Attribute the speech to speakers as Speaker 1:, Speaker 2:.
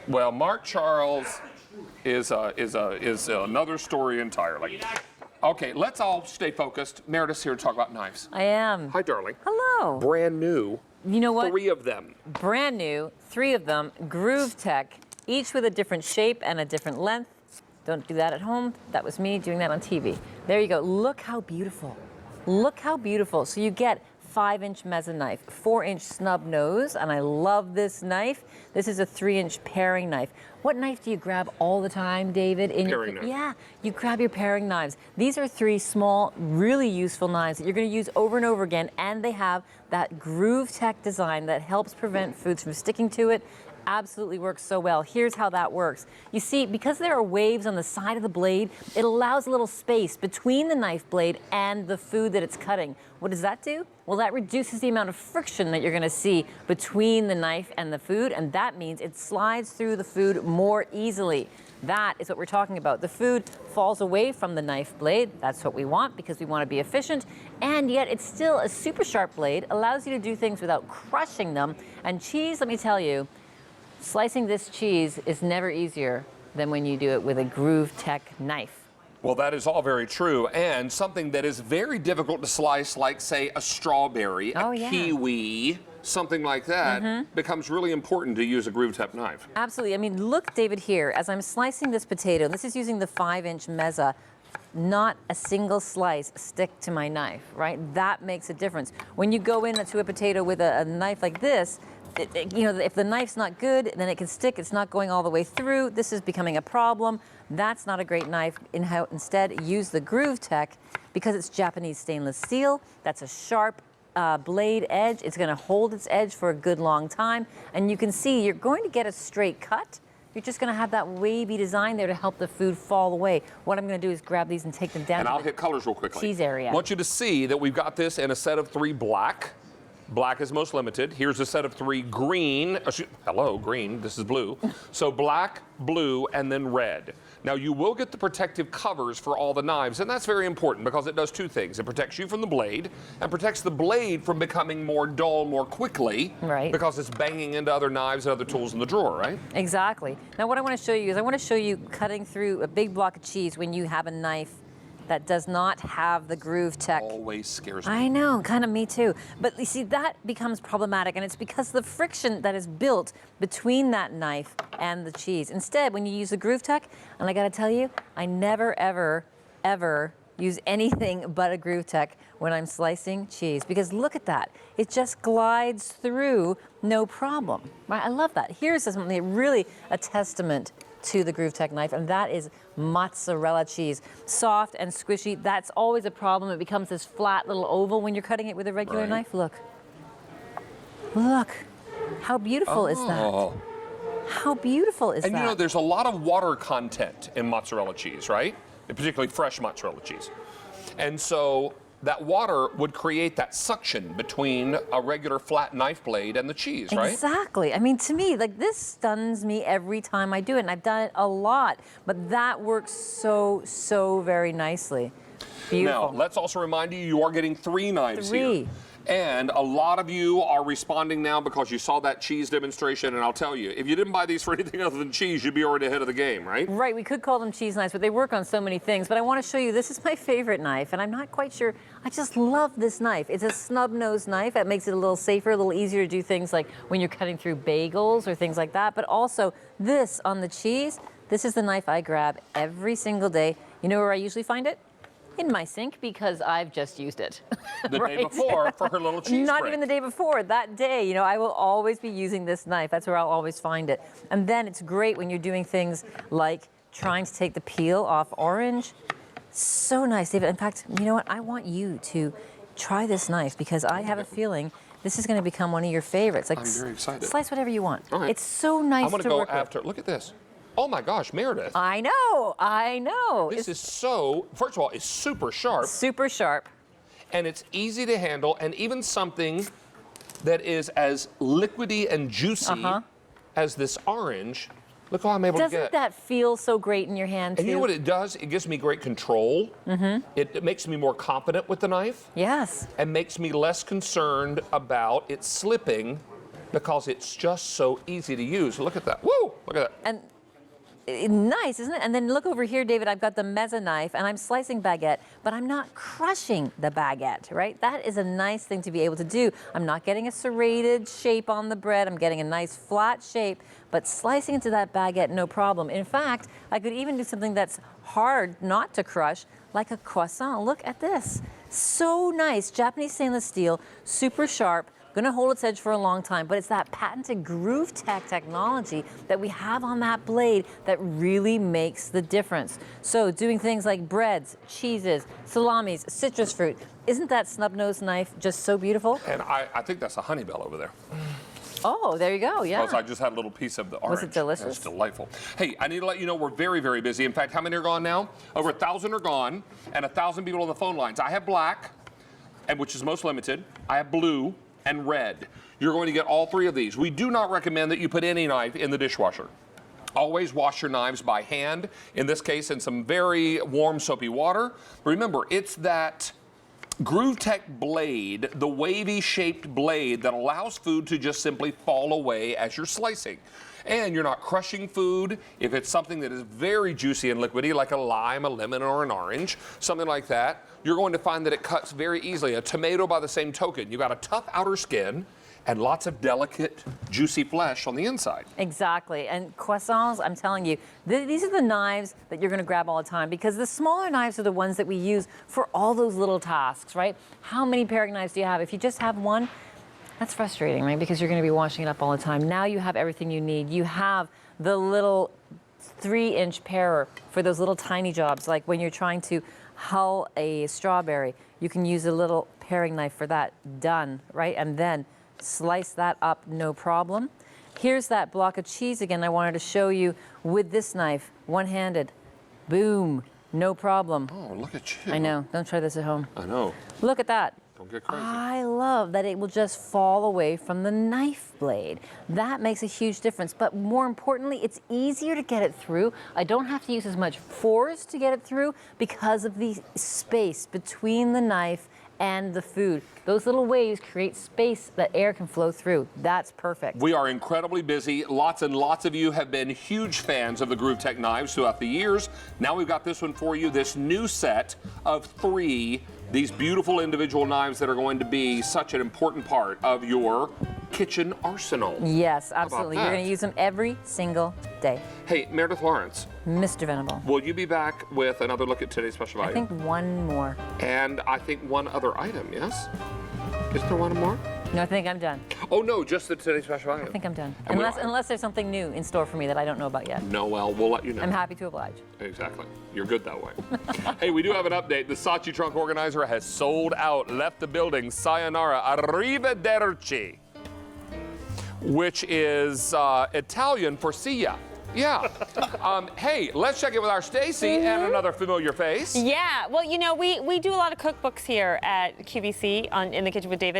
Speaker 1: Well, Mark Charles is another story entirely. Okay, let's all stay focused. Meredith's here to talk about knives.
Speaker 2: I am.
Speaker 1: Hi, darling.
Speaker 2: Hello.
Speaker 1: Brand new.
Speaker 2: You know what?
Speaker 1: 3 of them.
Speaker 2: Brand new, 3 of them, Groovetech, each with a different shape and a different length. Don't do that at home. That was me doing that on TV. There you go. Look how beautiful. Look how beautiful. So you get 5-inch mezza knife, 4-inch snub nose, and I love this knife. This is a 3-inch paring knife. What knife do you grab all the time, David?
Speaker 1: Paring knife.
Speaker 2: Yeah, you grab your paring knives. These are 3 small, really useful knives that you're going to use over and over again, and they have that Groovetech design that helps prevent foods from sticking to it. Absolutely works so well. Here's how that works. You see, because there are waves on the side of the blade, it allows a little space between the knife blade and the food that it's cutting. What does that do? Well, that reduces the amount of friction that you're going to see between the knife and the food, and that means it slides through the food more easily. That is what we're talking about. The food falls away from the knife blade. That's what we want because we want to be efficient, and yet it's still a super sharp blade, allows you to do things without crushing them. And cheese, let me tell you, slicing this cheese is never easier than when you do it with a Groovetech knife.
Speaker 1: Well, that is all very true, and something that is very difficult to slice, like, say, a strawberry, kiwi, something like that, becomes really important to use a Groovetech knife.
Speaker 2: Absolutely. I mean, look, David, here, as I'm slicing this potato, this is using the 5-inch mezza, not a single slice stick to my knife, right? That makes a difference. When you go into a potato with a knife like this, you know, if the knife's not good, then it can stick. It's not going all the way through. This is becoming a problem. That's not a great knife. Instead, use the Groovetech because it's Japanese stainless steel. That's a sharp blade edge. It's going to hold its edge for a good long time. And you can see you're going to get a straight cut. You're just going to have that wavy design there to help the food fall away. What I'm going to do is grab these and take them down.
Speaker 1: And I'll hit colors real quickly.
Speaker 2: Cheese area.
Speaker 1: I want you to see that we've got this in a set of 3 black. Black is most limited. Here's a set of 3 green. Hello, green. This is blue. So black, blue, and then red. Now, you will get the protective covers for all the knives, and that's very important because it does 2 things. It protects you from the blade and protects the blade from becoming more dull more quickly.
Speaker 2: Right.
Speaker 1: Because it's banging into other knives and other tools in the drawer, right?
Speaker 2: Exactly. Now, what I want to show you is I want to show you cutting through a big block of cheese when you have a knife that does not have the Groovetech.
Speaker 1: Always scares me.
Speaker 2: I know, kind of me too. But you see, that becomes problematic, and it's because the friction that is built between that knife and the cheese. Instead, when you use the Groovetech, and I gotta tell you, I never, ever, ever use anything but a Groovetech when I'm slicing cheese, because look at that. It just glides through, no problem. Right? I love that. Here's something really a testament to the Groovetech knife, and that is mozzarella cheese. Soft and squishy, that's always a problem. It becomes this flat little oval when you're cutting it with a regular knife. Look. Look. How beautiful is that? How beautiful is that?
Speaker 1: And you know, there's a lot of water content in mozzarella cheese, right? And particularly fresh mozzarella cheese. And so that water would create that suction between a regular flat knife blade and the cheese, right?
Speaker 2: Exactly. I mean, to me, like, this stuns me every time I do it, and I've done it a lot, but that works so, so very nicely. Beautiful.
Speaker 1: Now, let's also remind you, you are getting 3 knives here. And a lot of you are responding now because you saw that cheese demonstration, and I'll tell you, if you didn't buy these for anything other than cheese, you'd be already ahead of the game, right?
Speaker 2: Right, we could call them cheese knives, but they work on so many things. But I want to show you, this is my favorite knife, and I'm not quite sure, I just love this knife. It's a snub nose knife. That makes it a little safer, a little easier to do things like when you're cutting through bagels or things like that. But also, this on the cheese, this is the knife I grab every single day. You know where I usually find it? In my sink, because I've just used it.
Speaker 1: The day before for her little cheese
Speaker 2: Not
Speaker 1: break.
Speaker 2: even the day before, that day. You know, I will always be using this knife. That's where I'll always find it. And then it's great when you're doing things like trying to take the peel off orange. So nice, David. In fact, you know what? I want you to try this knife because I have a feeling this is going to become one of your favorites. Like,
Speaker 1: I'm very excited.
Speaker 2: Slice whatever you want.
Speaker 1: All right.
Speaker 2: It's so nice to work with.
Speaker 1: I'm going to go after, look at this. Oh my gosh, Meredith.
Speaker 2: I know, I know.
Speaker 1: This is so, first of all, it's super sharp.
Speaker 2: Super sharp.
Speaker 1: And it's easy to handle, and even something that is as liquidy and juicy as this orange, look how I'm able to get.
Speaker 2: Doesn't that feel so great in your hand, too?
Speaker 1: And you know what it does? It gives me great control. It makes me more confident with the knife.
Speaker 2: Yes.
Speaker 1: And makes me less concerned about it slipping because it's just so easy to use. Look at that. Woo! Look at that.
Speaker 2: And nice, isn't it? And then look over here, David, I've got the mezza knife and I'm slicing baguette, but I'm not crushing the baguette, right? That is a nice thing to be able to do. I'm not getting a serrated shape on the bread. I'm getting a nice flat shape, but slicing into that baguette, no problem. In fact, I could even do something that's hard not to crush, like a croissant. Look at this. So nice. Japanese stainless steel, super sharp. Going to hold its edge for a long time, but it's that patented Groovetech technology that we have on that blade that really makes the difference. So doing things like breads, cheeses, salamis, citrus fruit, isn't that snub-nosed knife just so beautiful?
Speaker 1: And I think that's a honey bell over there.
Speaker 2: Oh, there you go, yeah.
Speaker 1: Because I just had a little piece of the orange.
Speaker 2: Was it delicious?
Speaker 1: It's delightful. Hey, I need to let you know we're very, very busy. In fact, how many are gone now? Over 1,000 are gone, and 1,000 people on the phone lines. I have black, and which is most limited. I have blue and red. You're going to get all three of these. We do not recommend that you put any knife in the dishwasher. Always wash your knives by hand, in this case in some very warm soapy water. Remember, it's that Groovetech blade, the wavy shaped blade that allows food to just simply fall away as you're slicing. And you're not crushing food. If it's something that is very juicy and liquidy, like a lime, a lemon, or an orange, something like that, you're going to find that it cuts very easily. A tomato, by the same token, you've got a tough outer skin and lots of delicate, juicy flesh on the inside.
Speaker 2: Exactly. And croissants, I'm telling you, these are the knives that you're going to grab all the time, because the smaller knives are the ones that we use for all those little tasks, right? How many paring knives do you have? If you just have one, that's frustrating, right? Because you're going to be washing it up all the time. Now you have everything you need. You have the little 3-inch parer for those little tiny jobs, like when you're trying to hull a strawberry. You can use a little paring knife for that. Done, right? And then slice that up, no problem. Here's that block of cheese again I wanted to show you with this knife, one-handed. Boom, no problem.
Speaker 1: Oh, look at you.
Speaker 2: I know, don't try this at home.
Speaker 1: I know.
Speaker 2: Look at that.
Speaker 1: Don't get crazy.
Speaker 2: I love that it will just fall away from the knife blade. That makes a huge difference, but more importantly, it's easier to get it through. I don't have to use as much force to get it through because of the space between the knife and the food. Those little waves create space that air can flow through. That's perfect.
Speaker 1: We are incredibly busy. Lots and lots of you have been huge fans of the Groovetech knives throughout the years. Now we've got this one for you, this new set of 3, these beautiful individual knives that are going to be such an important part of your kitchen arsenal.
Speaker 2: Yes, absolutely. You're going to use them every single day.
Speaker 1: Hey, Meredith Lawrence.
Speaker 2: Mr. Venable.
Speaker 1: Will you be back with another look at today's special
Speaker 2: I
Speaker 1: item?
Speaker 2: think one more.
Speaker 1: And I think one other item, yes? Is there one more?
Speaker 2: No, I think I'm done.
Speaker 1: Oh, no, just the today's special item.
Speaker 2: I think I'm done.
Speaker 1: And
Speaker 2: Unless there's something new in store for me that I don't know about yet.
Speaker 1: No, well, we'll let you know.
Speaker 2: I'm happy to oblige.
Speaker 1: Exactly. You're good that way. Hey, we do have an update. The Saatchi trunk organizer has sold out, left the building. Sayonara, arrivederci, which is Italian for see ya. Yeah. Hey, let's check in with our Stacy and another familiar face.
Speaker 3: Yeah, well, you know, we do a lot of cookbooks here at QVC in the Kitchen with David.